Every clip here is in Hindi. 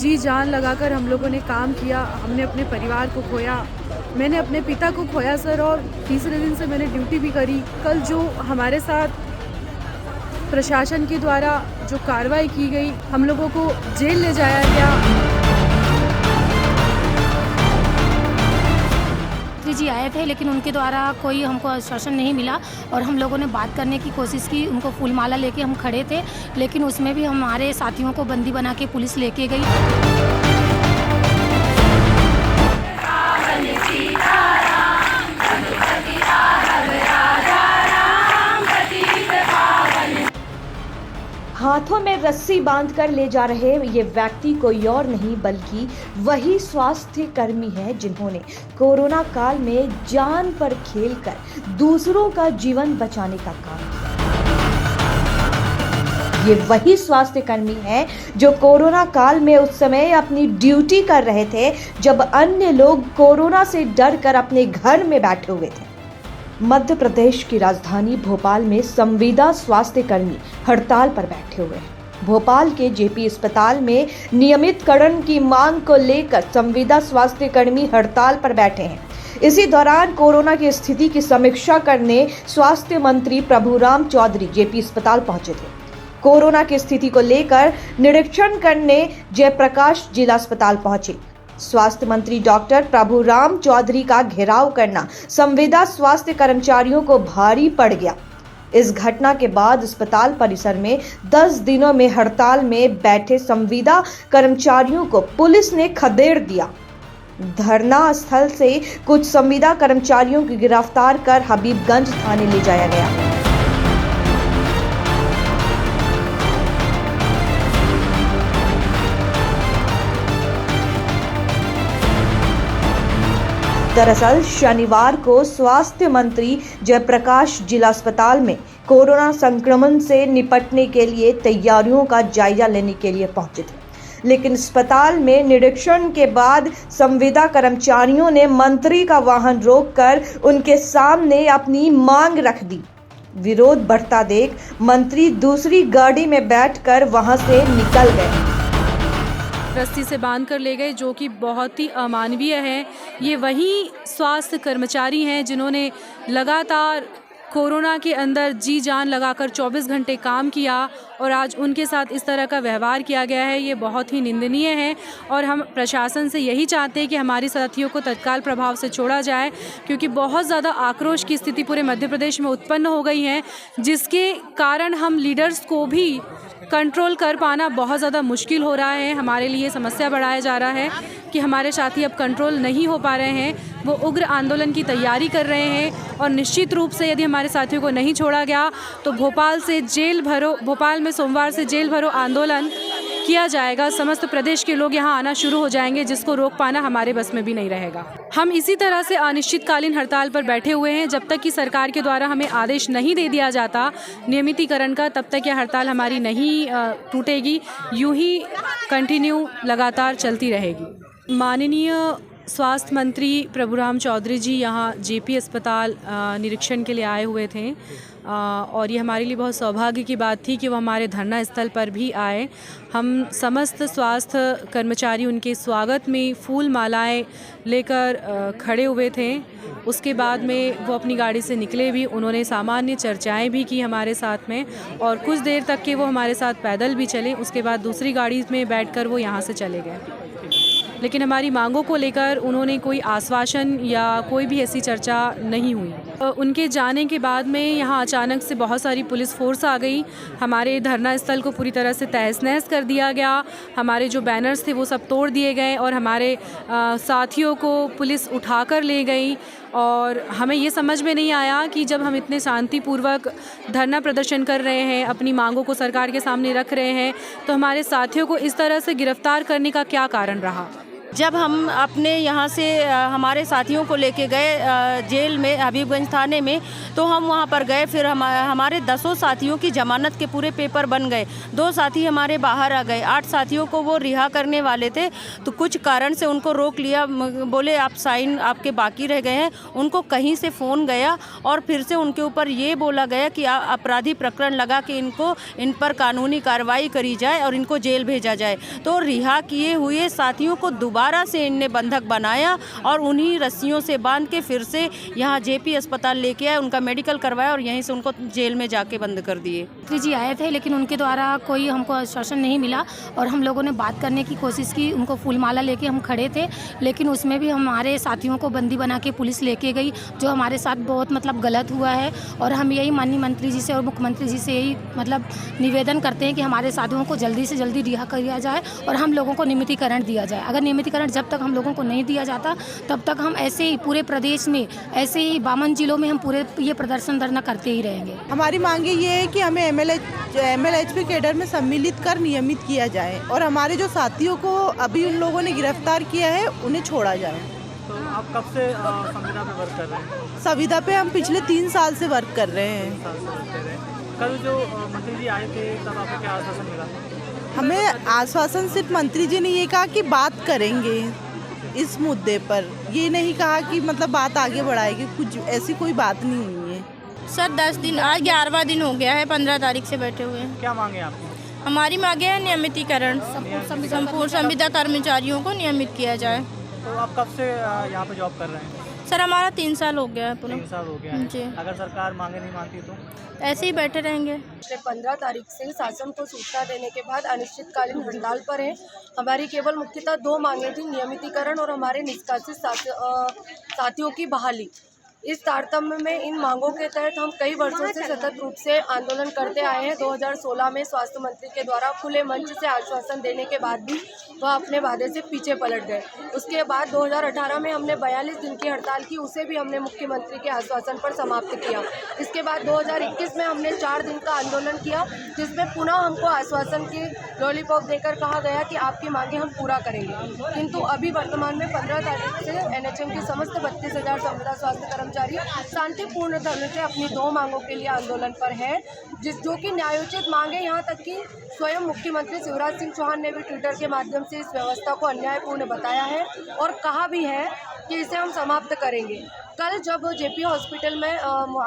जी जान लगाकर हम लोगों ने काम किया। हमने अपने परिवार को खोया, मैंने अपने पिता को खोया सर, और तीसरे दिन से मैंने ड्यूटी भी करी। कल जो हमारे साथ प्रशासन के द्वारा जो कार्रवाई की गई, हम लोगों को जेल ले जाया गया। जी आए थे, लेकिन उनके द्वारा कोई हमको आश्वासन नहीं मिला और हम लोगों ने बात करने की कोशिश की। उनको फूलमाला लेके हम खड़े थे, लेकिन उसमें भी हमारे साथियों को बंदी बना के पुलिस लेके गई। हाथों में रस्सी बांधकर ले जा रहे ये व्यक्ति कोई और नहीं बल्कि वही स्वास्थ्य कर्मी है जिन्होंने कोरोना काल में जान पर खेलकर दूसरों का जीवन बचाने का काम किया। ये वही स्वास्थ्य कर्मी है जो कोरोना काल में उस समय अपनी ड्यूटी कर रहे थे जब अन्य लोग कोरोना से डरकर अपने घर में बैठे हुए थे। मध्य प्रदेश की राजधानी भोपाल में संविदा स्वास्थ्य कर्मी हड़ताल पर बैठे हुए हैं। भोपाल के जेपी अस्पताल में नियमितकरण की मांग को लेकर संविदा स्वास्थ्य कर्मी हड़ताल पर बैठे हैं। इसी दौरान कोरोना की स्थिति की समीक्षा करने स्वास्थ्य मंत्री प्रभुराम चौधरी जेपी अस्पताल पहुंचे थे। कोरोना की स्थिति को लेकर निरीक्षण करने जयप्रकाश जिला अस्पताल पहुंचे। स्वास्थ्य मंत्री डॉक्टर प्रभुराम चौधरी का घेराव करना संविदा स्वास्थ्य कर्मचारियों को भारी पड़ गया। इस घटना के बाद अस्पताल परिसर में 10 दिनों में हड़ताल में बैठे संविदा कर्मचारियों को पुलिस ने खदेड़ दिया। धरना स्थल से कुछ संविदा कर्मचारियों को गिरफ्तार कर हबीबगंज थाने ले जाया गया। दरअसल शनिवार को स्वास्थ्य मंत्री जयप्रकाश जिला अस्पताल में कोरोना संक्रमण से निपटने के लिए तैयारियों का जायजा लेने के लिए पहुंचे थे, लेकिन अस्पताल में निरीक्षण के बाद संविदा कर्मचारियों ने मंत्री का वाहन रोककर उनके सामने अपनी मांग रख दी। विरोध बढ़ता देख मंत्री दूसरी गाड़ी में बैठकर वहां से निकल गए। रस्सी से बांध कर ले गए, जो कि बहुत ही अमानवीय है। ये वही स्वास्थ्य कर्मचारी हैं जिन्होंने लगातार कोरोना के अंदर जी जान लगाकर 24 घंटे काम किया और आज उनके साथ इस तरह का व्यवहार किया गया है। ये बहुत ही निंदनीय है और हम प्रशासन से यही चाहते हैं कि हमारी साथियों को तत्काल प्रभाव से छोड़ा जाए, क्योंकि बहुत ज़्यादा आक्रोश की स्थिति पूरे मध्य प्रदेश में उत्पन्न हो गई है, जिसके कारण हम लीडर्स को भी कंट्रोल कर पाना बहुत ज़्यादा मुश्किल हो रहा है। हमारे लिए समस्या बढ़ाया जा रहा है कि हमारे साथी अब कंट्रोल नहीं हो पा रहे हैं। वो उग्र आंदोलन की तैयारी कर रहे हैं और निश्चित रूप से यदि हमारे साथियों को नहीं छोड़ा गया तो भोपाल में सोमवार से जेल भरो आंदोलन किया जाएगा। समस्त प्रदेश के लोग यहाँ आना शुरू हो जाएंगे, जिसको रोक पाना हमारे बस में भी नहीं रहेगा। हम इसी तरह से अनिश्चितकालीन हड़ताल पर बैठे हुए हैं जब तक कि सरकार के द्वारा हमें आदेश नहीं दे दिया जाता नियमितीकरण का, तब तक यह हड़ताल हमारी नहीं टूटेगी, यूं ही कंटिन्यू लगातार चलती रहेगी। माननीय स्वास्थ्य मंत्री प्रभुराम चौधरी जी यहाँ जेपी अस्पताल निरीक्षण के लिए आए हुए थे और ये हमारे लिए बहुत सौभाग्य की बात थी कि वो हमारे धरना स्थल पर भी आए। हम समस्त स्वास्थ्य कर्मचारी उनके स्वागत में फूल मालाएं लेकर खड़े हुए थे। उसके बाद में वो अपनी गाड़ी से निकले भी, उन्होंने सामान्य चर्चाएं भी की हमारे साथ में और कुछ देर तक के वो हमारे साथ पैदल भी चले। उसके बाद दूसरी गाड़ी में बैठकर वो यहाँ से चले गए, लेकिन हमारी मांगों को लेकर उन्होंने कोई आश्वासन या कोई भी ऐसी चर्चा नहीं हुई। उनके जाने के बाद में यहाँ अचानक से बहुत सारी पुलिस फोर्स आ गई। हमारे धरना स्थल को पूरी तरह से तहस नहस कर दिया गया। हमारे जो बैनर्स थे वो सब तोड़ दिए गए और हमारे साथियों को पुलिस उठाकर ले गई और हमें ये समझ में नहीं आया कि जब हम इतने शांतिपूर्वक धरना प्रदर्शन कर रहे हैं, अपनी मांगों को सरकार के सामने रख रहे हैं, तो हमारे साथियों को इस तरह से गिरफ्तार करने का क्या कारण रहा। जब हम अपने यहाँ से हमारे साथियों को लेके गए जेल में, हबीबगंज थाने में, तो हम वहाँ पर गए। फिर हमारे 10 साथियों की जमानत के पूरे पेपर बन गए। 2 साथी हमारे बाहर आ गए। 8 साथियों को वो रिहा करने वाले थे, तो कुछ कारण से उनको रोक लिया। बोले आप साइन आपके बाकी रह गए हैं। उनको कहीं से फ़ोन गया और फिर से उनके ऊपर ये बोला गया कि अपराधी प्रकरण लगा कि इन पर कानूनी कार्रवाई करी जाए और इनको जेल भेजा जाए। तो रिहा किए हुए साथियों को दोबारा से इनने बंधक बनाया और उन्हीं रस्सियों से बांध के फिर से यहाँ जेपी अस्पताल लेके आए, उनका मेडिकल करवाया और यहीं से उनको जेल में जाके बंद कर दिए। मंत्री जी आए थे, लेकिन उनके द्वारा कोई हमको आश्वासन नहीं मिला और हम लोगों ने बात करने की कोशिश की। उनको फूलमाला लेके हम खड़े थे, लेकिन उसमें भी हमारे साथियों को बंदी बना के पुलिस लेके गई, जो हमारे साथ बहुत गलत हुआ है। और हम यही माननीय मंत्री जी से और मुख्यमंत्री जी से यही निवेदन करते हैं कि हमारे साथियों को जल्दी से जल्दी रिहा किया जाए और हम लोगों को नियमितीकरण दिया जाए। अगर नियमितीकरण जब तक हम लोगों को नहीं दिया जाता, तब तक हम ऐसे ही पूरे प्रदेश में, ऐसे ही 52 जिलों में हम पूरे ये प्रदर्शन धरना करते ही रहेंगे। हमारी मांगे ये है कि हमें MLHP कैडर में सम्मिलित कर नियमित किया जाए और हमारे जो साथियों को अभी उन लोगों ने गिरफ्तार किया है उन्हें छोड़ा जाए। तो आप कब से संविदा पे वर्क कर रहे हैं? संविदा पे हम पिछले 3 साल से वर्क कर रहे हैं। 3 साल से वर्क कर रहे हैं। कल जो मंत्री जी आए थे तब आपको क्या आश्वासन मिला? हमें आश्वासन सिर्फ मंत्री जी ने ये कहा कि बात करेंगे इस मुद्दे पर, ये नहीं कहा कि बात आगे बढ़ाएगी। कुछ ऐसी कोई बात नहीं हुई है सर। 10 दिन, आज 11वां दिन हो गया है, 15 तारीख से बैठे हुए हैं। क्या मांगे आपकी? हमारी मांगे है नियमितीकरण, संपूर्ण संविदा कर्मचारियों को नियमित किया जाए। तो आप कब से यहाँ पे जॉब कर रहे हैं? सर हमारा 3 साल हो गया है पूरा। 3 साल हो गया है। जी। अगर सरकार मांगे नहीं मानती तो ऐसे ही बैठे रहेंगे। पिछले 15 तारीख से शासन को सूचना देने के बाद अनिश्चितकालीन हड़ताल पर है। हमारी केवल मुख्यतः 2 मांगे थी, नियमितीकरण और हमारे निष्कासित साथियों की बहाली। इस तारतम्य में इन मांगों के तहत हम कई वर्षों से सतत रूप से आंदोलन करते आए हैं। 2016 में स्वास्थ्य मंत्री के द्वारा खुले मंच से आश्वासन देने के बाद भी वह अपने वादे से पीछे पलट गए। उसके बाद 2018 में हमने 42 दिन की हड़ताल की, उसे भी हमने मुख्यमंत्री के आश्वासन पर समाप्त किया। इसके बाद 2021 में हमने 4 दिन का आंदोलन किया, जिसमें पुनः हमको आश्वासन की लॉलीपॉप देकर कहा गया कि आपकी मांगे हम पूरा करेंगे। किंतु अभी वर्तमान में 15 तारीख से NHM की समस्त 32,000 संविदा स्वास्थ्य कर्मचारी शांतिपूर्ण ढंग से अपनी 2 मांगों के लिए आंदोलन पर है, जो कि न्यायोचित मांगे। यहाँ तक कि स्वयं मुख्यमंत्री शिवराज सिंह चौहान ने भी ट्विटर के माध्यम से इस व्यवस्था को अन्यायपूर्ण बताया है और कहा भी है कि इसे हम समाप्त करेंगे। कल जब जेपी हॉस्पिटल में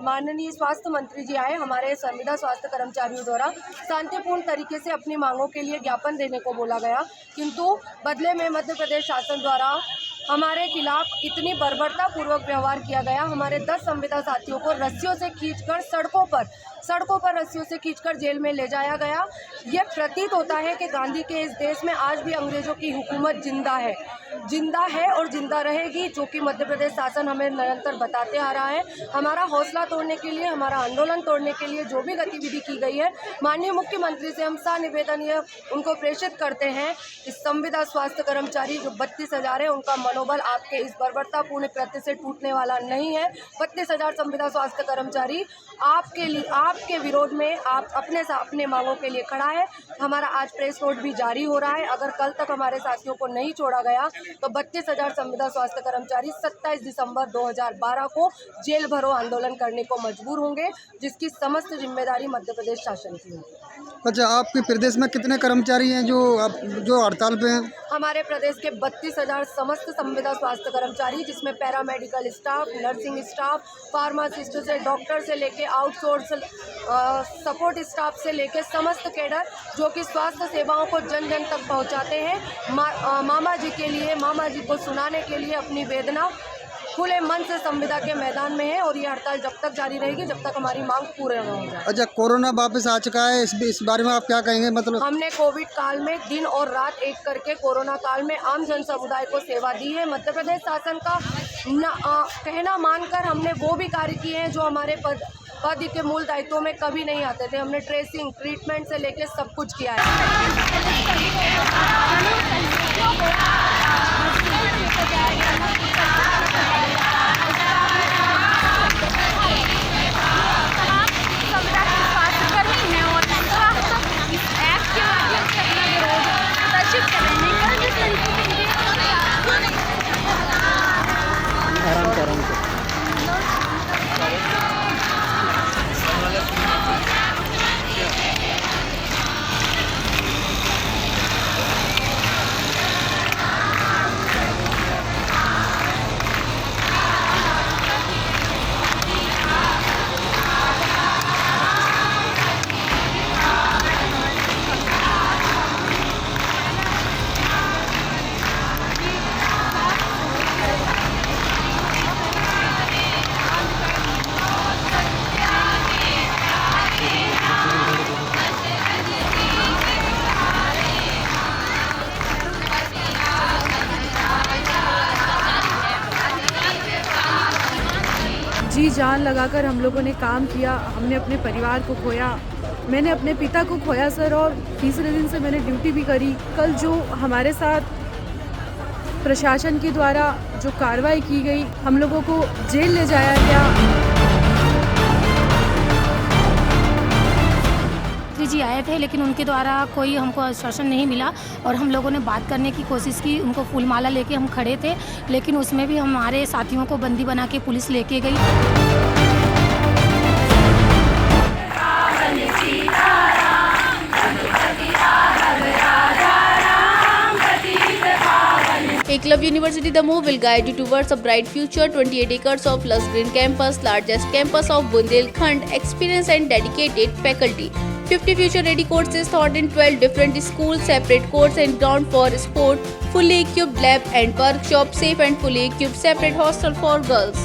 माननीय स्वास्थ्य मंत्री जी आए, हमारे संविदा स्वास्थ्य कर्मचारियों द्वारा शांतिपूर्ण तरीके से अपनी मांगों के लिए ज्ञापन देने को बोला गया, किंतु बदले में मध्य प्रदेश शासन द्वारा हमारे खिलाफ इतनी बर्बरतापूर्वक व्यवहार किया गया। हमारे 10 संविदा साथियों को रस्सियों से खींचकर सड़कों पर रस्सियों से खींचकर जेल में ले जाया गया। ये प्रतीत होता है कि गांधी के इस देश में आज भी अंग्रेजों की हुकूमत जिंदा है और जिंदा रहेगी, जो कि मध्य प्रदेश शासन हमें निरंतर बताते आ रहा है। हमारा हौसला तोड़ने के लिए, हमारा आंदोलन तोड़ने के लिए जो भी गतिविधि की गई है, माननीय मुख्यमंत्री से हम निवेदन ये उनको प्रेषित करते हैं कि संविदा स्वास्थ्य कर्मचारी जो 32,000 है, उनका मनोबल आपके इस बर्बरतापूर्ण कृत्य से टूटने वाला नहीं है। 32,000 संविदा स्वास्थ्य कर्मचारी आपके विरोध में अपने मांगों के लिए खड़ा है। हमारा आज प्रेस नोट भी जारी हो रहा है। अगर कल तक हमारे साथियों को नहीं छोड़ा गया तो 32,000 संविदा स्वास्थ्य कर्मचारी 27 दिसंबर 2012 को जेल भरो आंदोलन करने को मजबूर होंगे, जिसकी समस्त जिम्मेदारी मध्य प्रदेश शासन की होगी। अच्छा, आपके प्रदेश में कितने कर्मचारी हैं जो हड़ताल पे हैं? हमारे प्रदेश के 32,000 समस्त संविदा स्वास्थ्य कर्मचारी, जिसमें paramedical staff, nursing staff, pharmacist से डॉक्टर से लेके आउटसोर्स सपोर्ट स्टाफ से लेके समस्त कैडर जो कि स्वास्थ्य सेवाओं को जन जन तक पहुंचाते हैं। मामा जी को सुनाने के लिए अपनी वेदना खुले मन से संविदा के मैदान में है और ये हड़ताल जब तक जारी रहेगी जब तक हमारी मांग पूरी न हो जाए। अच्छा, कोरोना वापस आ चुका है, इस बारे में आप क्या कहेंगे? हमने कोविड काल में दिन और रात एक करके कोरोना काल में आम जन समुदाय को सेवा दी है। मध्य प्रदेश शासन का कहना मानकर हमने वो भी कार्य किए हैं जो हमारे पद के मूल दायित्वों में कभी नहीं आते थे। हमने ट्रेसिंग, ट्रीटमेंट से लेकर सब कुछ किया है। ऐप के माध्यम से अपना विरोध प्रदर्शित करेंगे। जी जान लगाकर हम लोगों ने काम किया। हमने अपने परिवार को खोया, मैंने अपने पिता को खोया सर, और तीसरे दिन से मैंने ड्यूटी भी करी। कल जो हमारे साथ प्रशासन के द्वारा जो कार्रवाई की गई, हम लोगों को जेल ले जाया गया। मंत्री जी आए थे लेकिन उनके द्वारा कोई हमको आश्वासन नहीं मिला और हम लोगों ने बात करने की कोशिश की, उनको फूल माला लेके हम खड़े थे, लेकिन उसमें भी हमारे साथियों को बंदी बना के पुलिस लेके गई। Eklavya University, the move will guide you towards a bright future. 28 acres of lush green campus, largest campus of Bundelkhand, experienced and dedicated faculty. 50 future-ready courses taught in 12 different schools, separate courts and ground for sport, fully equipped lab and workshop, safe and fully equipped separate hostel for girls.